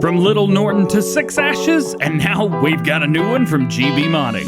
From Little Norton to Six Ashes, and now we've got a new one from GB Modding.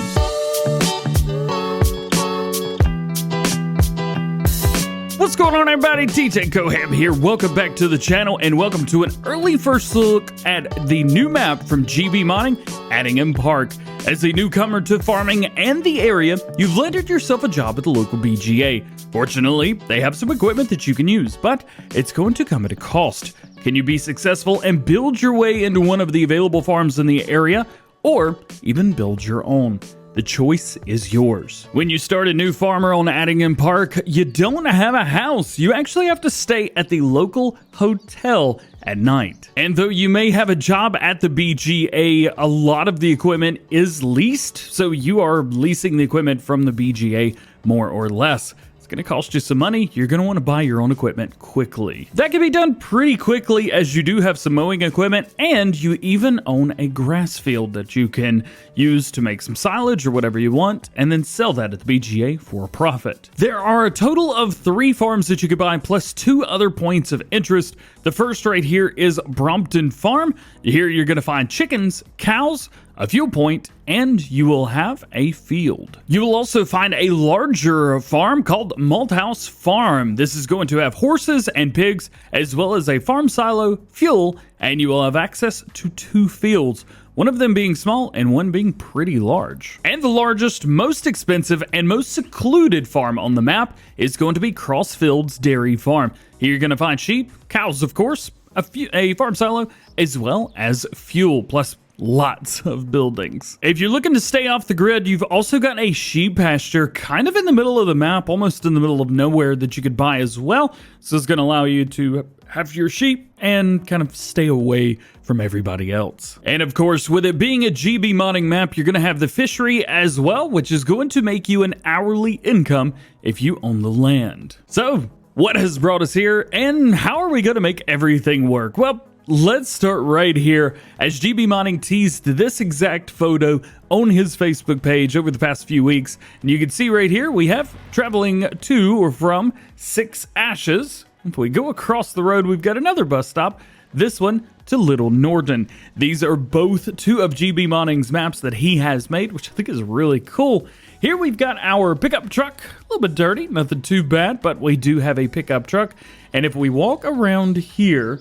What's going on, everybody? TJ Coham here. Welcome back to the channel, and welcome to an early first look at the new map from GB Modding, Addingham Park. As a newcomer to farming and the area, you've landed yourself a job at the local BGA. Fortunately, they have some equipment that you can use, but it's going to come at a cost. Can you be successful and build your way into one of the available farms in the area, or even build your own? The choice is yours. When you start a new farmer on Addingham Park, you don't have a house. You actually have to stay at the local hotel at night. And though you may have a job at the BGA, a lot of the equipment is leased, so you are leasing the equipment from the BGA more or less. Going to cost you some money. You're going to want to buy your own equipment quickly. That can be done pretty quickly, as you do have some mowing equipment, and you even own a grass field that you can use to make some silage or whatever you want, and then sell that at the BGA for a profit. There are a total of 3 farms that you could buy, plus 2 other points of interest. The first right here is Brompton Farm. Here you're going to find chickens, cows, a fuel point, and you will have a field. You will also find a larger farm called Malthouse Farm. This is going to have horses and pigs, as well as a farm silo, fuel, and you will have access to 2 fields. One of them being small and one being pretty large. And the largest, most expensive, and most secluded farm on the map is going to be Crossfields Dairy Farm. Here you're going to find sheep, cows of course, a farm silo, as well as fuel, plus lots of buildings. If you're looking to stay off the grid, you've also got a sheep pasture kind of in the middle of the map, almost in the middle of nowhere, that you could buy as well. So it's going to allow you to have your sheep and kind of stay away from everybody else. And of course, with it being a GB Modding map, you're going to have the fishery as well, which is going to make you an hourly income if you own the land. So what has brought us here, and how are we going to make everything work? Well, let's start right here, as GB Modding teased this exact photo on his Facebook page over the past few weeks. And you can see right here, we have traveling to or from Six Ashes. If we go across the road, we've got another bus stop, this one to Little Norton. These are both 2 of GB Modding's maps that he has made, which I think is really cool. Here we've got our pickup truck, a little bit dirty, nothing too bad, but we do have a pickup truck. And if we walk around here,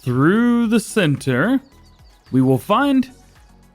through the center, we will find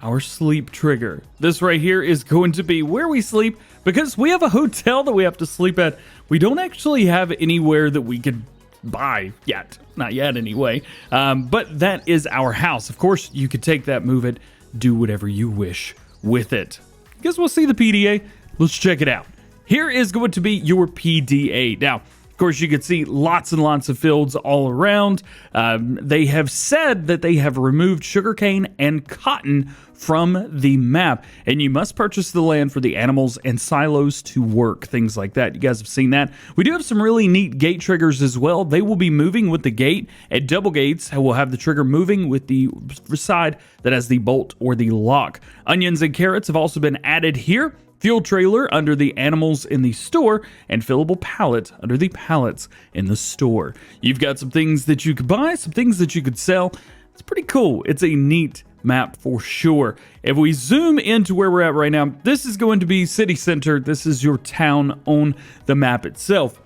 our sleep trigger. This right here is going to be where we sleep, because we have a hotel that we have to sleep at. We don't actually have anywhere that we could buy yet. Not yet anyway. But that is our house. Of course, you could take that, move it, do whatever you wish with it. Guess we'll see the PDA. Let's check it out. Here is going to be your PDA. Now, of course, you can see lots and lots of fields all around. They have said that they have removed sugarcane and cotton from the map, and you must purchase the land for the animals and silos to work, things like that. You guys have seen that. We do have some really neat gate triggers as well. They will be moving with the gate. At double gates, we'll have the trigger moving with the side that has the bolt or the lock. Onions and carrots have also been added here. Fuel trailer under the animals in the store, and fillable pallet under the pallets in the store. You've got some things that you could buy, some things that you could sell. It's pretty cool. It's a neat map for sure. If we zoom into where we're at right now, this is going to be city center. This is your town on the map itself.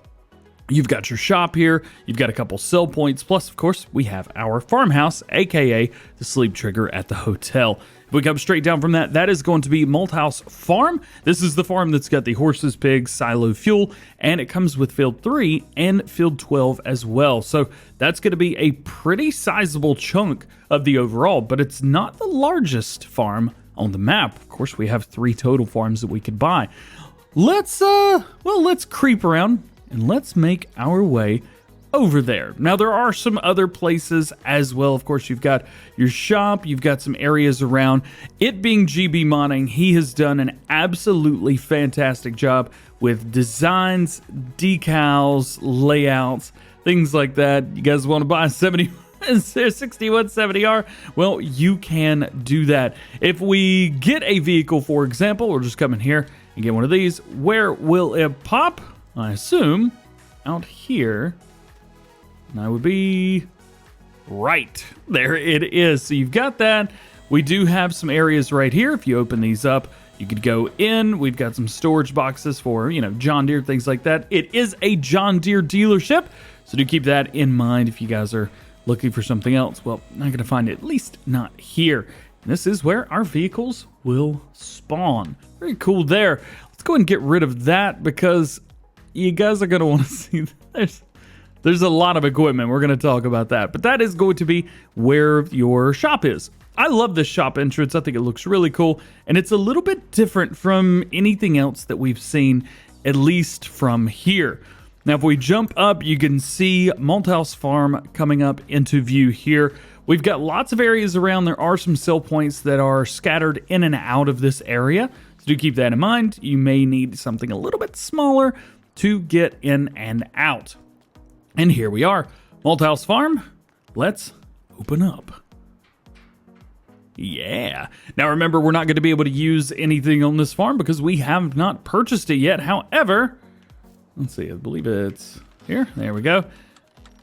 You've got your shop here, you've got a couple sell points, plus of course we have our farmhouse, aka the sleep trigger at the hotel. If we come straight down from that, that is going to be Malthouse Farm. This is the farm that's got the horses, pigs, silo, fuel, and it comes with field 3 and field 12 as well. So that's going to be a pretty sizable chunk of the overall, but it's not the largest farm on the map. Of course, we have 3 total farms that we could buy. Let's creep around and let's make our way over there. Now, there are some other places as well. Of course, you've got your shop, you've got some areas around. It being GB Modding, he has done an absolutely fantastic job with designs, decals, layouts, things like that. You guys want to buy a 6170R? Well, you can do that. If we get a vehicle, for example, we'll just come in here and get one of these. Where will it pop? I assume out here. And I would be right. There it is. So you've got that. We do have some areas right here. If you open these up, you could go in. We've got some storage boxes for, John Deere, things like that. It is a John Deere dealership, so do keep that in mind if you guys are looking for something else. Well, not going to find it, at least not here. And this is where our vehicles will spawn. Very cool there. Let's go ahead and get rid of that because you guys are going to want to see there's a lot of equipment. We're going to talk about that. But that is going to be where your shop is. I love this shop entrance. I think it looks really cool. And it's a little bit different from anything else that we've seen, at least from here. Now, if we jump up, you can see Malthouse Farm coming up into view here. We've got lots of areas around. There are some sell points that are scattered in and out of this area. So do keep that in mind. You may need something a little bit smaller to get in and out. And here we are, Malthouse Farm. Let's open up. Yeah. Now remember, we're not going to be able to use anything on this farm because we have not purchased it yet. However, let's see, I believe it's here. There we go.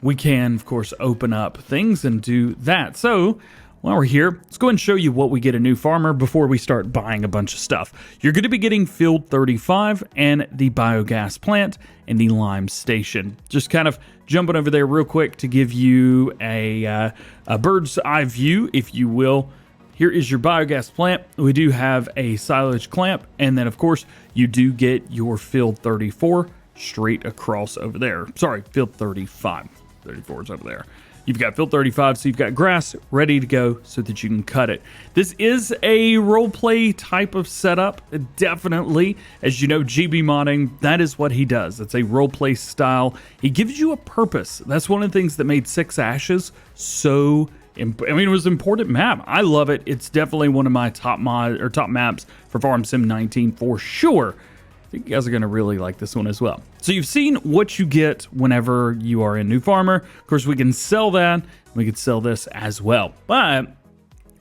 We can, of course, open up things and do that. So while we're here, let's go ahead and show you what we get a new farmer before we start buying a bunch of stuff. You're going to be getting Field 35 and the biogas plant and the lime station. Just kind of jumping over there real quick to give you a bird's eye view, if you will. Here is your biogas plant. We do have a silage clamp, and then of course you do get your Field 34 straight across over there. Sorry, Field 35. 34 is over there. You've got Field 35, so you've got grass ready to go so that you can cut it. This is a roleplay type of setup, definitely. As you know, GB Modding, that is what he does. It's a roleplay style. He gives you a purpose. That's one of the things that made Six Ashes so it was an important map. I love it. It's definitely one of my top maps for Farm Sim 19 for sure. I think you guys are going to really like this one as well. So you've seen what you get whenever you are in New Farmer. Of course, we can sell that. We could sell this as well. But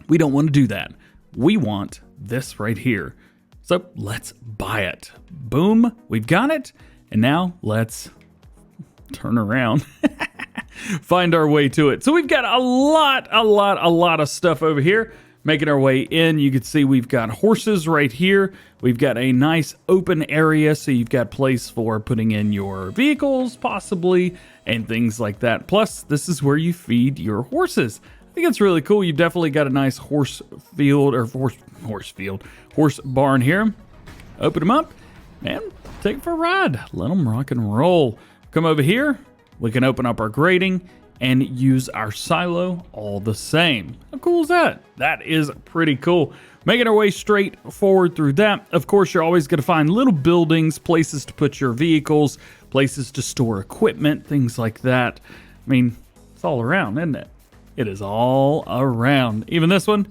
we don't want to do that. We want this right here. So let's buy it. Boom. We've got it. And now let's turn around. Find our way to it. So we've got a lot of stuff over here. Making our way in, you can see we've got horses right here. We've got a nice open area, so you've got place for putting in your vehicles, possibly, and things like that. Plus, this is where you feed your horses. I think it's really cool. You've definitely got a nice horse field, or horse barn here. Open them up, and take it for a ride. Let them rock and roll. Come over here. We can open up our grading and use our silo all the same. How cool is that? That is pretty cool. Making our way straight forward through that. Of course, you're always going to find little buildings, places to put your vehicles, places to store equipment, things like that. I mean, it's all around, isn't it? It is all around. Even this one.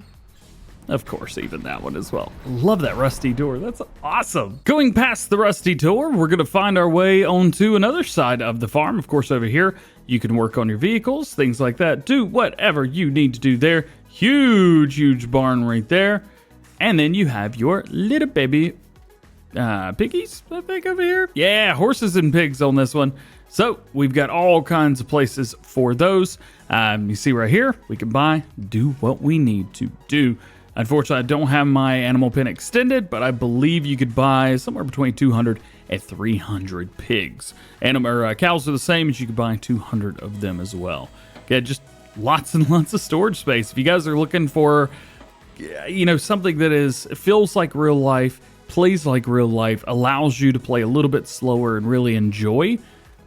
Of course, even that one as well. Love that rusty door. That's awesome. Going past the rusty door, we're going to find our way onto another side of the farm. Of course, over here, you can work on your vehicles, things like that. Do whatever you need to do there. Huge barn right there. And then you have your little baby piggies, I think, over here. Yeah, horses and pigs on this one. So we've got all kinds of places for those. You see right here, we can buy, do what we need to do. Unfortunately, I don't have my animal pen extended, but I believe you could buy somewhere between 200 and 300 pigs. Cows are the same, as you could buy 200 of them as well. Okay, just lots and lots of storage space. If you guys are looking for, something that feels like real life, plays like real life, allows you to play a little bit slower and really enjoy,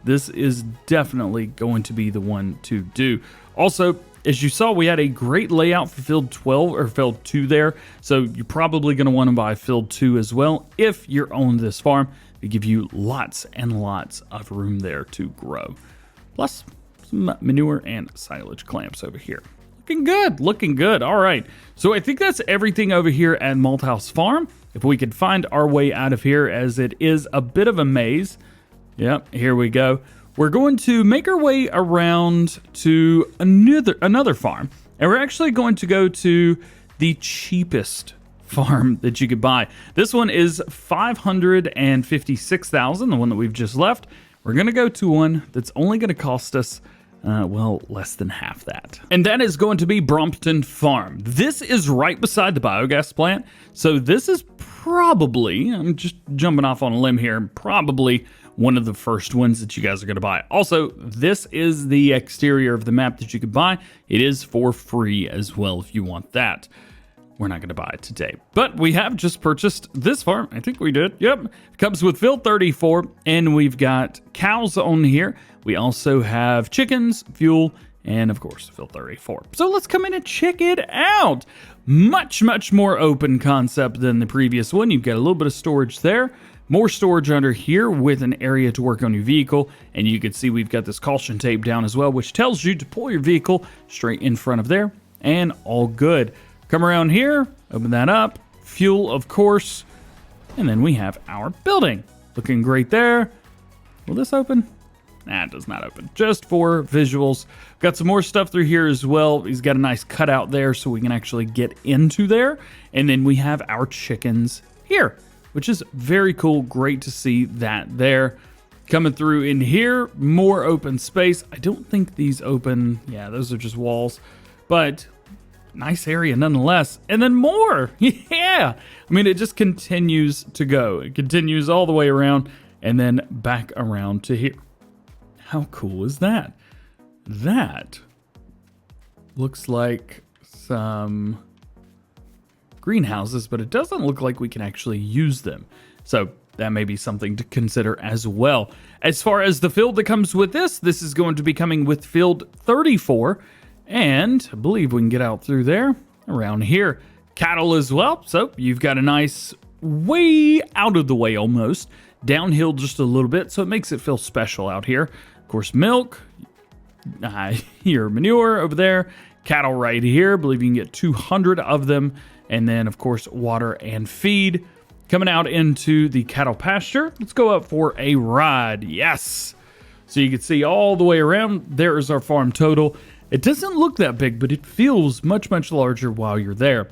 this is definitely going to be the one to do. Also, as you saw, we had a great layout for Field 12 or Field 2 there. So you're probably going to want to buy Field 2 as well if you're on this farm. They give you lots and lots of room there to grow. Plus some manure and silage clamps over here. Looking good. All right. So I think that's everything over here at Malthouse Farm. If we could find our way out of here, as it is a bit of a maze. Yep, here we go. We're going to make our way around to another farm. And we're actually going to go to the cheapest farm that you could buy. This one is $556,000, the one that we've just left. We're going to go to one that's only going to cost us well, less than half that. And that is going to be Brompton Farm. This is right beside the biogas plant. So this is probably, I'm just jumping off on a limb here, probably one of the first ones that you guys are going to buy. Also, this is the exterior of the map that you could buy. It is for free as well if you want that. We're not going to buy it today, but we have just purchased this farm. I think we did. Yep. It comes with field 34, and we've got cows on here. We also have chickens, fuel, and of course, field 34. So let's come in and check it out. Much more open concept than the previous one. You've got a little bit of storage there. More storage under here with an area to work on your vehicle. And you can see we've got this caution tape down as well, which tells you to pull your vehicle straight in front of there, and all good. Come around here, open that up, fuel, of course, and then we have our building. Looking great there. Will this open? Nah, it does not open. Just for visuals. Got some more stuff through here as well. He's got a nice cutout there so we can actually get into there. And then we have our chickens here, which is very cool. Great to see that there. Coming through in here, more open space. I don't think these open. Yeah, those are just walls. But nice area nonetheless. And then more. Yeah. I mean, it just continues to go. It continues all the way around and then back around to here. How cool is that? That looks like some greenhouses, but it doesn't look like we can actually use them. So that may be something to consider as well. As far as the field that comes with this is going to be coming with field 34. And I believe we can get out through there, around here. Cattle as well. So you've got a nice way out of the way almost. Downhill just a little bit, so it makes it feel special out here. Of course, milk, your manure over there. Cattle right here. I believe you can get 200 of them. And then, of course, water and feed. Coming out into the cattle pasture. Let's go up for a ride. Yes. So you can see all the way around. There is our farm total. It doesn't look that big, but it feels much larger while you're there.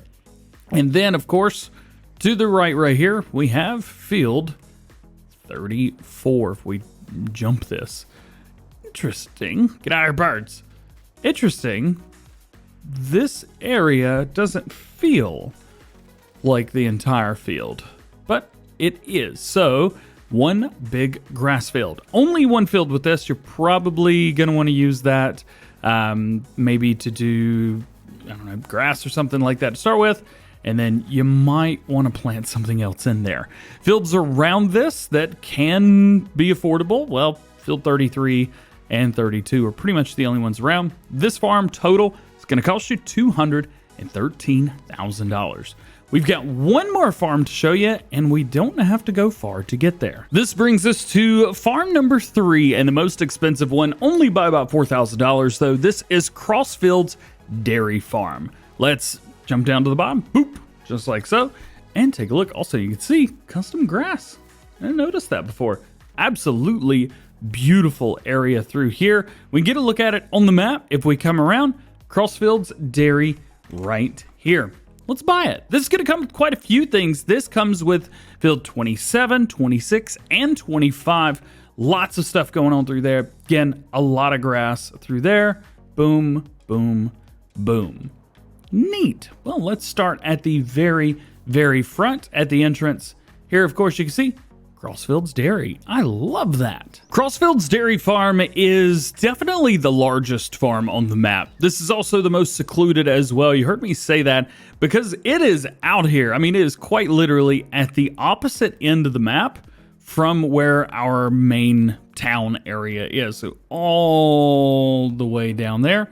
And then, of course, to the right here, we have field 34. If we jump this. Interesting. Get out of here, birds. Interesting. This area doesn't feel like the entire field, but it is. So, one big grass field. Only one field with this. You're probably going to want to use that maybe to do, I don't know, grass or something like that to start with. And then you might want to plant something else in there. Fields around this that can be affordable. Well, field 33 and 32 are pretty much the only ones around. This farm total is going to cost you $213,000. We've got one more farm to show you, and we don't have to go far to get there. This brings us to farm number 3, and the most expensive one, only by about $4,000, though. This is Crossfields Dairy Farm. Let's jump down to the bottom, boop, just like so, and take a look. Also, you can see custom grass. I didn't notice that before. Absolutely beautiful area through here. We can get a look at it on the map if we come around. Crossfields Dairy right here. Let's buy it. This is going to come with quite a few things. This comes with field 27, 26, and 25. Lots of stuff going on through there. Again, a lot of grass through there. Boom, boom, boom. Neat. Well, let's start at the very front at the entrance. Here, of course, you can see Crossfields Dairy. I love that. Crossfields Dairy Farm is definitely the largest farm on the map. This is also the most secluded as well. You heard me say that because it is out here. I mean, it is quite literally at the opposite end of the map from where our main town area is. So all the way down there,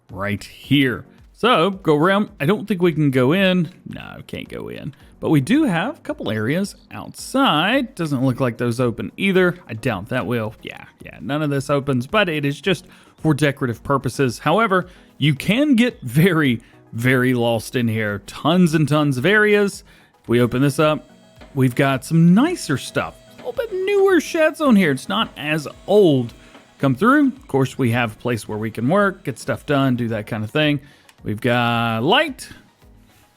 right here. So go around. I don't think we can go in. No, can't go in. But we do have a couple areas outside. Doesn't look like those open either. I doubt that will. Yeah, none of this opens, but it is just for decorative purposes. However, you can get very lost in here. Tons and tons of areas. If we open this up, we've got some nicer stuff. A little bit newer sheds on here. It's not as old. Come through. Of course, we have a place where we can work, get stuff done, do that kind of thing. We've got light.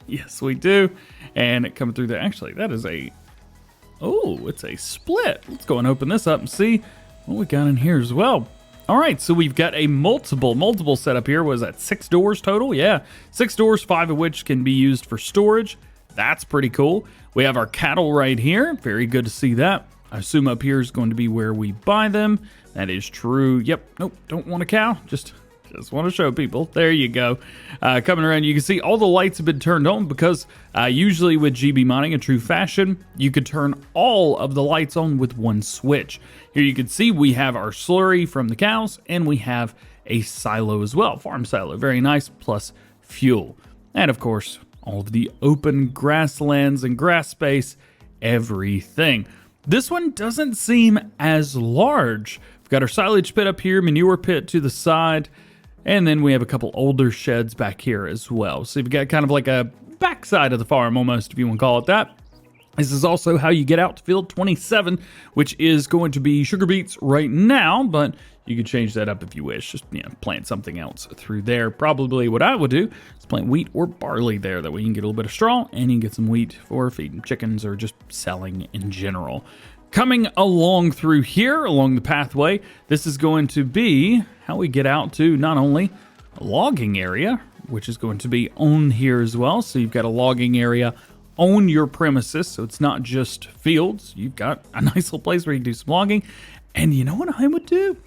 Yes, we do. And it coming through there. Actually, that is it's a split. Let's go and open this up and see what we got in here as well. All right, so we've got a multiple setup here. Was that 6 doors total? Yeah, 6 doors, 5 of which can be used for storage. That's pretty cool. We have our cattle right here. Very good to see that. I assume up here is going to be where we buy them. That is true. Yep. Nope. Don't want a cow. Just want to show people. There you go. Coming around, you can see all the lights have been turned on because usually with GB Mining in true fashion, you could turn all of the lights on with one switch. Here you can see we have our slurry from the cows and we have a silo as well. Farm silo. Very nice. Plus fuel. And of course, all of the open grasslands and grass space. Everything. This one doesn't seem as large. We've got our silage pit up here, manure pit to the side. And then we have a couple older sheds back here as well. So you've got kind of like a backside of the farm almost, if you want to call it that. This is also how you get out to field 27, which is going to be sugar beets right now, but you can change that up if you wish. Just, plant something else through there. Probably what I would do is plant wheat or barley there. That way you can get a little bit of straw and you can get some wheat for feeding chickens or just selling in general. Coming along through here, along the pathway, this is going to be how we get out to not only a logging area, which is going to be on here as well. So you've got a logging area on your premises, so it's not just fields. You've got a nice little place where you can do some logging. And you know what I would do?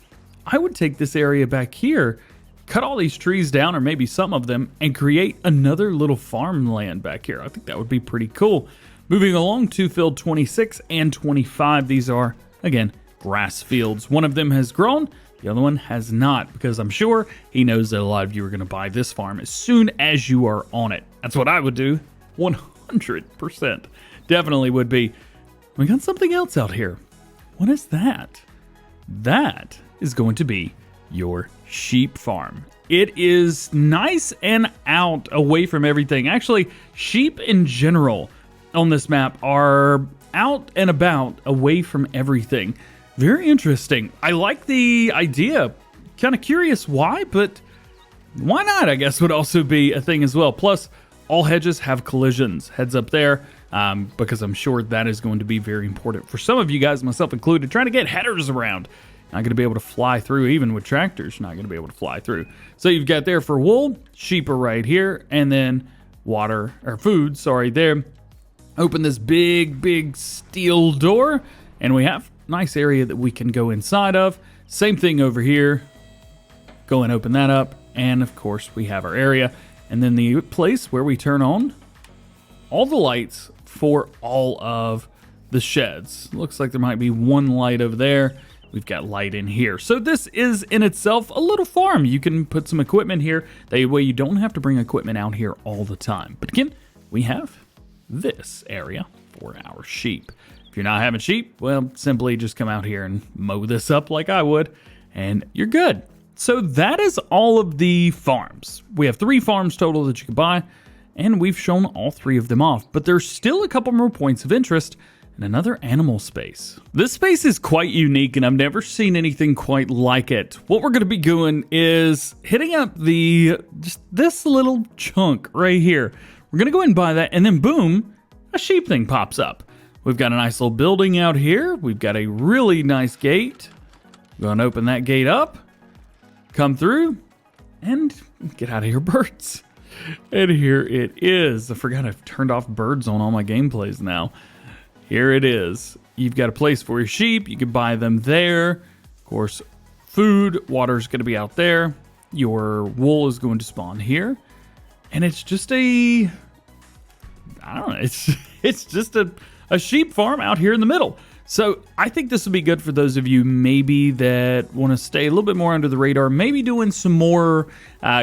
I would take this area back here, cut all these trees down, or maybe some of them, and create another little farmland back here. I think that would be pretty cool. Moving along to field 26 and 25, these are, again, grass fields. One of them has grown, the other one has not, because I'm sure he knows that a lot of you are going to buy this farm as soon as you are on it. That's what I would do, 100%. Definitely would be. We got something else out here. What is that? That is going to be your sheep farm. It is nice and out away from everything. Actually, sheep in general on this map are out and about away from everything. Very interesting. I like the idea. Kind of curious why, but why not, I guess, would also be a thing as well. Plus, all hedges have collisions. Heads up there, because I'm sure that is going to be very important for some of you guys, myself included, trying to get headers around. Not going to be able to fly through, even with tractors, not going to be able to fly through. So you've got there for wool, sheep are right here, and then water, or food, sorry, there. Open this big steel door, and we have a nice area that we can go inside of. Same thing over here. Go and open that up, and of course we have our area, and then the place where we turn on all the lights for all of the sheds. Looks like there might be one light over there. We've got light in here. So this is in itself a little farm. You can put some equipment here. That way you don't have to bring equipment out here all the time. But again, we have this area for our sheep. If you're not having sheep, well, simply just come out here and mow this up like I would, and you're good. So that is all of the farms. We have 3 farms total that you can buy, and we've shown all 3 of them off. But there's still a couple more points of interest and another animal space. This space is quite unique, and I've never seen anything quite like it. What we're going to be doing is hitting up just this little chunk right here. We're going to go ahead and buy that, and then boom, a sheep thing pops up. We've got a nice little building out here. We've got a really nice gate. Go and open that gate up, come through, and get out of here, birds. And here it is. I forgot I've turned off birds on all my gameplays now. Here it is. You've got a place for your sheep. You can buy them there. Of course, food, water's going to be out there. Your wool is going to spawn here. And it's just I don't know, it's just a sheep farm out here in the middle. So I think this would be good for those of you maybe that want to stay a little bit more under the radar, maybe doing some more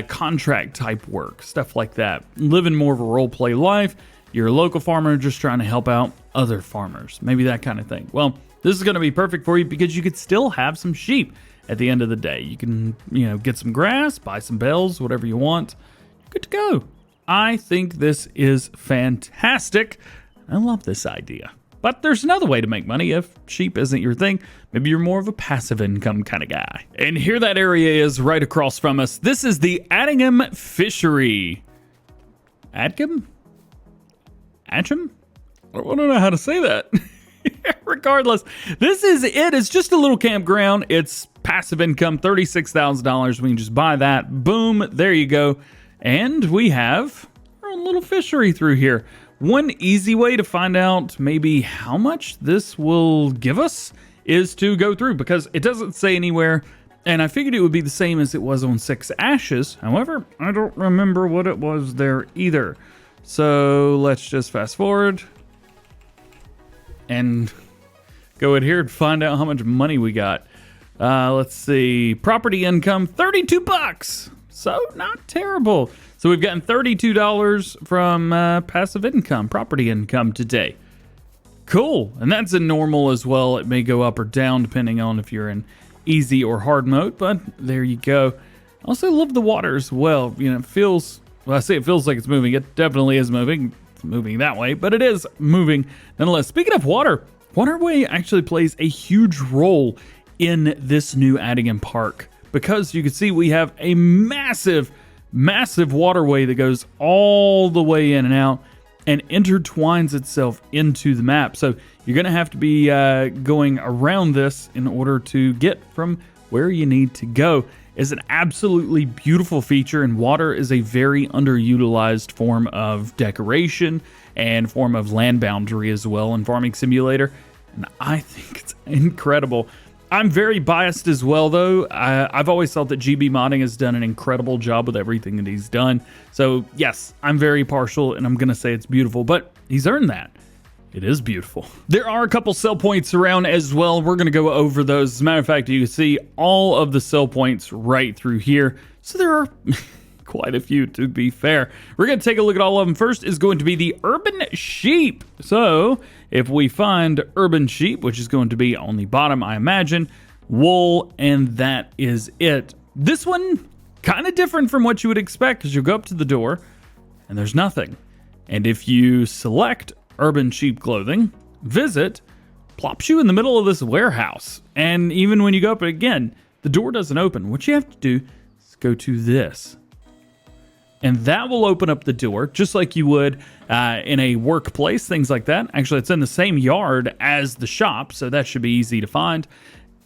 contract type work, stuff like that. Living more of a role play life. You're a local farmer just trying to help out other farmers, maybe that kind of thing. Well, this is going to be perfect for you because you could still have some sheep at the end of the day. You can, get some grass, buy some bells, whatever you want. Good to go. I think this is fantastic. I love this idea. But there's another way to make money if sheep isn't your thing. Maybe you're more of a passive income kind of guy. And here that area is right across from us. This is the Addingham Fishery. Adgham? Atcham? I don't know how to say that. Regardless, this is it. It's just a little campground. It's passive income, $36,000. We can just buy that. Boom, there you go. And we have our own little fishery through here. One easy way to find out maybe how much this will give us is to go through, because it doesn't say anywhere, and I figured it would be the same as it was on Six Ashes. However, I don't remember what it was there either. So let's just fast forward and go in here and find out how much money we got. Let's see. Property income, 32 bucks. So not terrible. So we've gotten $32 from passive income, property income today. Cool. And that's in normal as well. It may go up or down depending on if you're in easy or hard mode, but there you go. I also love the water as well. You know, it feels, well, I say it feels like it's moving. It definitely is moving. It's moving that way, but it is moving nonetheless. Speaking of water, waterway actually plays a huge role in this new Addingham Park, because you can see we have a massive waterway that goes all the way in and out and intertwines itself into the map. So you're going to have to be going around this in order to get from where you need to go. It's an absolutely beautiful feature, and water is a very underutilized form of decoration and form of land boundary as well in Farming Simulator, and I think it's incredible. I'm very biased as well, though. I've always thought that GB Modding has done an incredible job with everything that he's done. So, yes, I'm very partial, and I'm going to say it's beautiful, but he's earned that. It is beautiful. There are a couple sell points around as well. We're going to go over those. As a matter of fact, you can see all of the sell points right through here. So there are quite a few, to be fair. We're going to take a look at all of them. First is going to be the urban sheep. So if we find urban sheep, which is going to be on the bottom, I imagine, wool, and that is it. This one, kind of different from what you would expect, because you'll go up to the door and there's nothing. And if you select urban sheep clothing, visit, plops you in the middle of this warehouse. And even when you go up again, the door doesn't open. What you have to do is go to this, and that will open up the door just like you would in a workplace, things like that. Actually, it's in the same yard as the shop, so that should be easy to find.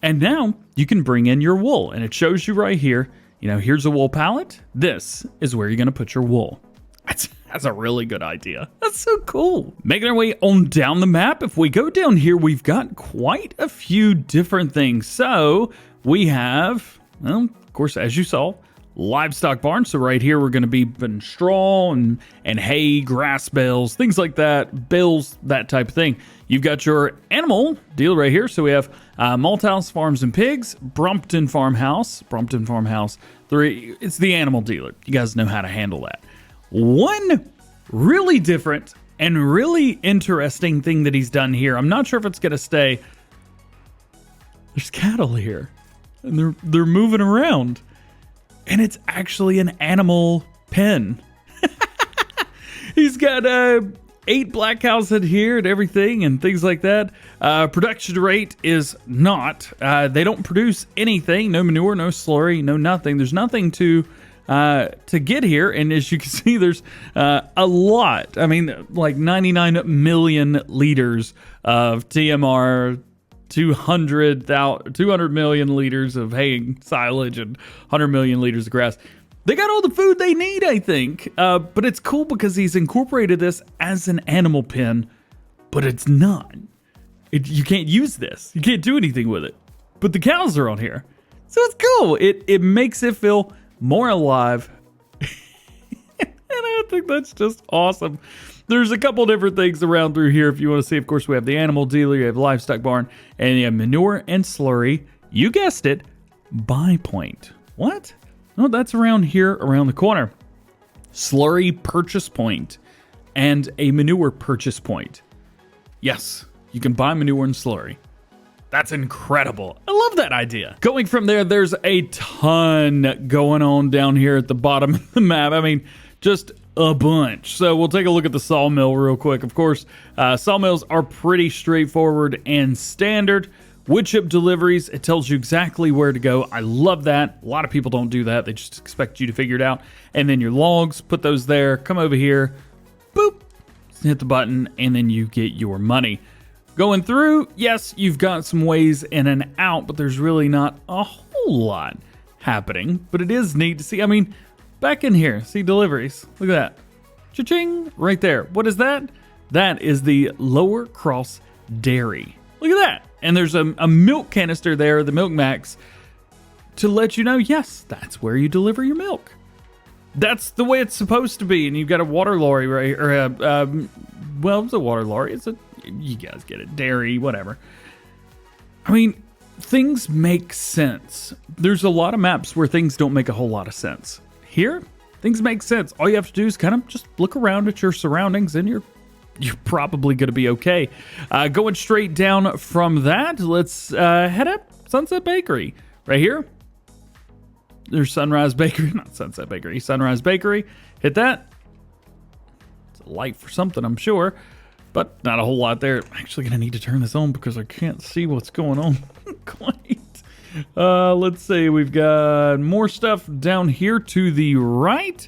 And now you can bring in your wool, and it shows you right here, you know, here's a wool pallet. This is where you're going to put your wool. That's a really good idea. That's so cool. Making our way on down the map. If we go down here, we've got quite a few different things. So we have, well, of course, as you saw, livestock barn. So right here, we're going to be putting straw and hay, grass bales, things like that, bales, that type of thing. You've got your animal deal right here. So we have Malthouse Farms and Pigs, Brompton Farmhouse 3. It's the animal dealer. You guys know how to handle that. One really different and really interesting thing that he's done here, I'm not sure if it's going to stay. There's cattle here, and they're moving around, and it's actually an animal pen. He's got 8 black cows in here and everything and things like that. Production rate is not. They don't produce anything. No manure, no slurry, no nothing. There's nothing to get here, and as you can see, there's a lot. I mean, like 99 million liters of TMR, 200 million liters of hay and silage, and 100 million liters of grass. They got all the food they need, I think. But it's cool because he's incorporated this as an animal pen, but it's not. You can't use this. You can't do anything with it. But the cows are on here, so it's cool. It makes it feel more alive. And I think that's just awesome. There's a couple different things around through here if you want to see. Of course, we have the animal dealer, you have livestock barn, and you have manure and slurry. You guessed it, buy point. What? No, that's around here, around the corner. Slurry purchase point and a manure purchase point. Yes, you can buy manure and slurry. That's incredible. I love that idea. Going from there, there's a ton going on down here at the bottom of the map. I mean, just a bunch. So we'll take a look at the sawmill real quick. Of course, sawmills are pretty straightforward and standard. Wood chip deliveries, it tells you exactly where to go. I love that. A lot of people don't do that. They just expect you to figure it out. And then your logs, put those there, come over here, boop, hit the button, and then you get your money. Going through, yes, you've got some ways in and out, but there's really not a whole lot happening. But it is neat to see. I mean, back in here, see deliveries. Look at that. Cha-ching, right there. What is that? That is the Lower Cross Dairy. Look at that. And there's a milk canister there, the Milk Max, to let you know, yes, that's where you deliver your milk. That's the way it's supposed to be. And you've got a water lorry right here, or well, it's a water lorry. You guys get it, dairy, whatever. I mean, things make sense. There's a lot of maps where things don't make a whole lot of sense. Here, things make sense. All you have to do is kind of just look around at your surroundings and you're probably going to be okay. Going straight down from that, let's head up Sunset Bakery. Right here, there's Sunrise Bakery, not Sunset Bakery, Sunrise Bakery. Hit that. It's a light for something, I'm sure, but not a whole lot there. I'm actually going to need to turn this on because I can't see what's going on quite. Let's see, we've got more stuff down here to the right.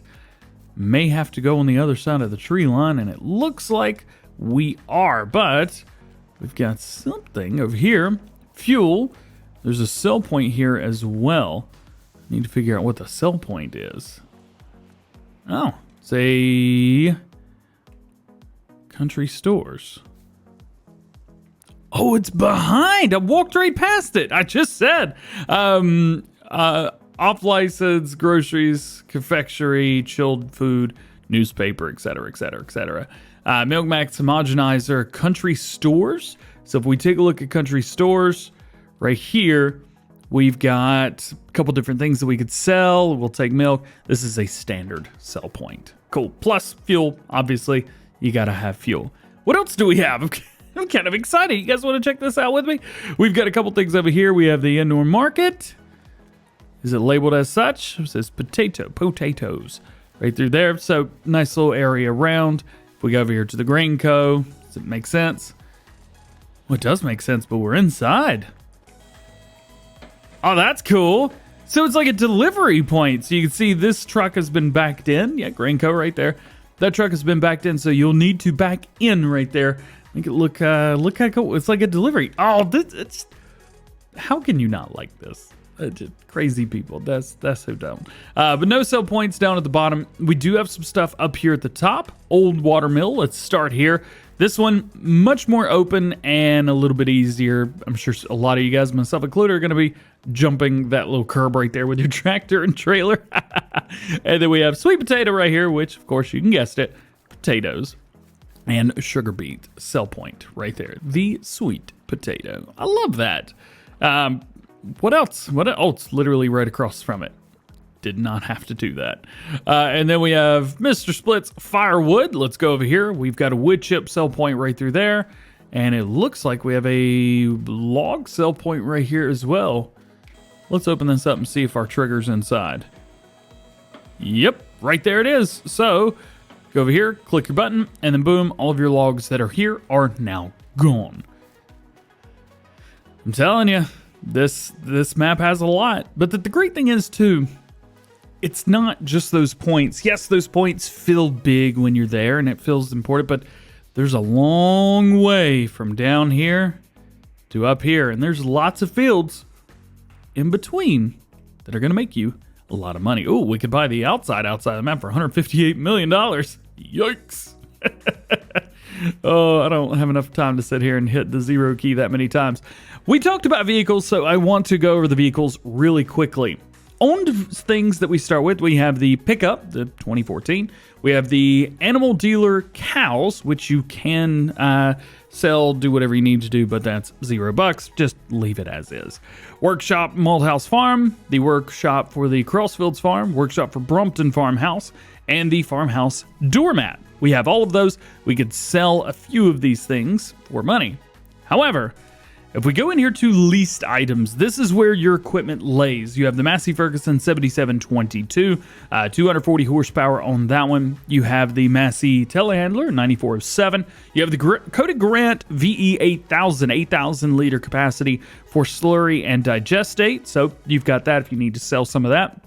May have to go on the other side of the tree line, and it looks like we are, but we've got something over here. Fuel. There's a sell point here as well. Need to figure out what the sell point is. Oh, it's a Country Stores. Oh, it's behind. I walked right past it. I just said. Off-license, groceries, confectionery, chilled food, newspaper, etc., etc., etc. Milk Max homogenizer, Country Stores. So if we take a look at Country Stores, right here, we've got a couple different things that we could sell. We'll take milk. This is a standard sell point. Cool. Plus fuel, obviously. You got to have fuel. What else do we have? I'm kind of excited. You guys want to check this out with me? We've got a couple things over here. We have the indoor market. Is it labeled as such? It says potatoes right through there. So nice little area around. If we go over here to the Grain Co., does it make sense? Well, it does make sense, but we're inside. Oh, that's cool. So it's like a delivery point. So you can see this truck has been backed in. Yeah, Grain Co. right there. That truck has been backed in, so you'll need to back in right there. Make it look kind of cool. It's like a delivery. Oh, how can you not like this? Just crazy people. That's so dumb. But no sell points down at the bottom. We do have some stuff up here at the top. Old Watermill. Let's start here. This one, much more open and a little bit easier. I'm sure a lot of you guys, myself included, are going to be jumping that little curb right there with your tractor and trailer. And then we have Sweet Potato right here, which, of course, you can guess it, potatoes. And Sugar Beet sell point right there. The Sweet Potato. I love that. What else? Oh, it's literally right across from it. Did not have to do that. And then we have Mr. Split's Firewood. Let's go over here. We've got a wood chip sell point right through there. And it looks like we have a log sell point right here as well. Let's open this up and see if our trigger's inside. Yep, right there it is. So go over here, click your button, and then boom, all of your logs that are here are now gone. I'm telling you. This map has a lot, but the great thing is too, it's not just those points. Yes, those points feel big when you're there and it feels important, but there's a long way from down here to up here, and there's lots of fields in between that are going to make you a lot of money. Oh, we could buy the outside of the map for $158 million. Yikes. Oh, I don't have enough time to sit here and hit the zero key that many times. We talked about vehicles, so I want to go over the vehicles really quickly. Owned things that we start with, we have the pickup, the 2014. We have the animal dealer cows, which you can sell, do whatever you need to do, but that's $0. Just leave it as is. Workshop Malthouse Farm, the workshop for the Crossfields Farm, workshop for Brompton Farmhouse, and the farmhouse doormat. We have all of those. We could sell a few of these things for money. However, if we go in here to leased items, this is where your equipment lays. You have the Massey Ferguson 7722, 240 horsepower on that one. You have the Massey Telehandler 9407. You have the Kodak Grant VE 8000, 8,000 liter capacity for slurry and digestate. So you've got that if you need to sell some of that.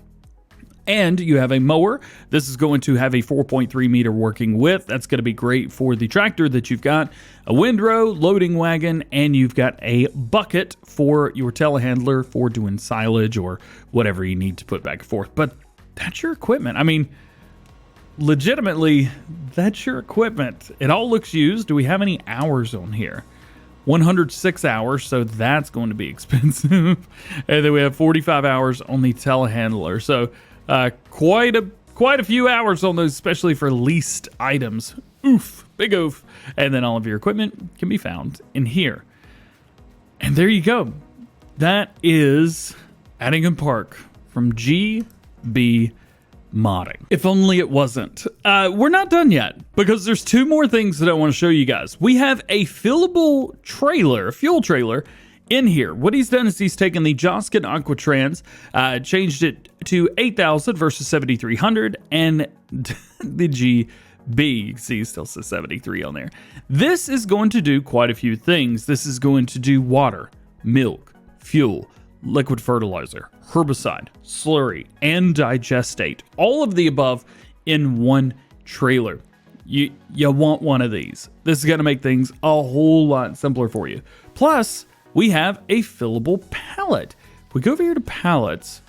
And you have a mower. This is going to have a 4.3 meter working width. That's going to be great for the tractor that you've got, a windrow, loading wagon, and you've got a bucket for your telehandler for doing silage or whatever you need to put back and forth. But that's your equipment. I mean, legitimately, that's your equipment. It all looks used. Do we have any hours on here? 106 hours, so that's going to be expensive. And then we have 45 hours on the telehandler. So quite a few hours on those, especially for leased items. Oof, big oof. And then all of your equipment can be found in here. And there you go. That is Addingham Park from GB Modding. If only it wasn't. We're not done yet because there's two more things that I want to show you guys. We have a fillable trailer, fuel trailer in here. What he's done is he's taken the Joskin Aquatrans, changed it to 8,000 versus 7,300, and the GB, you can see it still says 73 on there. This is going to do quite a few things. This is going to do water, milk, fuel, liquid fertilizer, herbicide, slurry, and digestate. All of the above in one trailer. You want one of these. This is going to make things a whole lot simpler for you. Plus, we have a fillable pallet. If we go over here to pallets,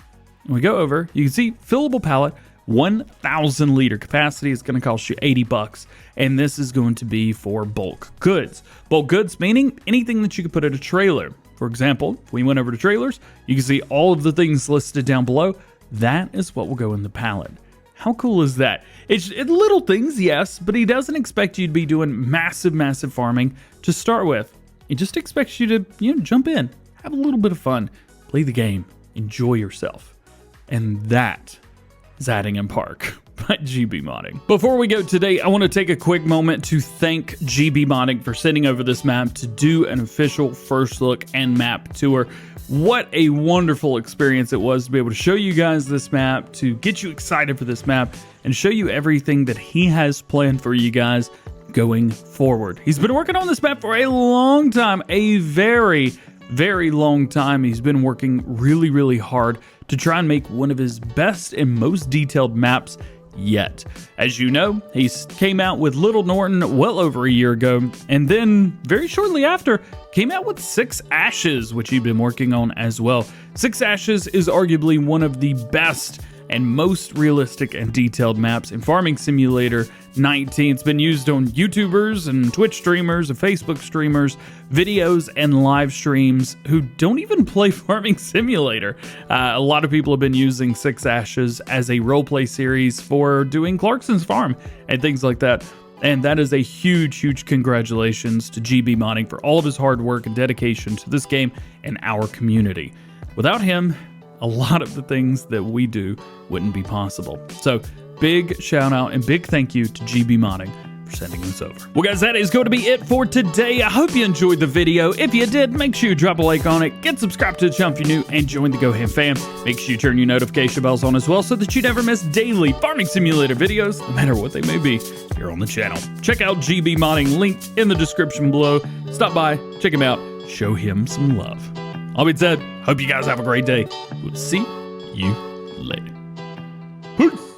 and we go over, you can see fillable pallet, 1,000 liter capacity. It's going to cost you $80, and this is going to be for bulk goods. Bulk goods meaning anything that you could put in a trailer. For example, if we went over to trailers, you can see all of the things listed down below. That is what will go in the pallet. How cool is that? It's little things, yes, but he doesn't expect you to be doing massive farming to start with. He just expects you to, jump in, have a little bit of fun, play the game, enjoy yourself. And that is Addingham Park by GB Modding. Before we go today, I want to take a quick moment to thank GB Modding for sending over this map to do an official first look and map tour. What a wonderful experience it was to be able to show you guys this map, to get you excited for this map, and show you everything that he has planned for you guys going forward. He's been working on this map for a long time, a very long time. He's been working really hard to try and make one of his best and most detailed maps yet. As you know, he came out with Little Norton well over a year ago, and then very shortly after came out with Six Ashes, which he'd been working on as well. Six Ashes is arguably one of the best and most realistic and detailed maps in Farming Simulator 19. It's been used on YouTubers and Twitch streamers and Facebook streamers, videos and live streams who don't even play Farming Simulator. A lot of people have been using Six Ashes as a roleplay series for doing Clarkson's Farm and things like that. And that is a huge congratulations to GB Modding for all of his hard work and dedication to this game and our community. Without him, a lot of the things that we do wouldn't be possible. So big shout out and big thank you to GB Modding for sending this over. Well guys, that is going to be it for today. I hope you enjoyed the video. If you did, make sure you drop a like on it, get subscribed to the channel if you're new, and join the GoHam fam. Make sure you turn your notification bells on as well so that you never miss daily Farming Simulator videos, no matter what they may be, here on the channel. Check out GB Modding, linked in the description below. Stop by, check him out, show him some love. All being said, hope you guys have a great day. We'll see you later. Peace.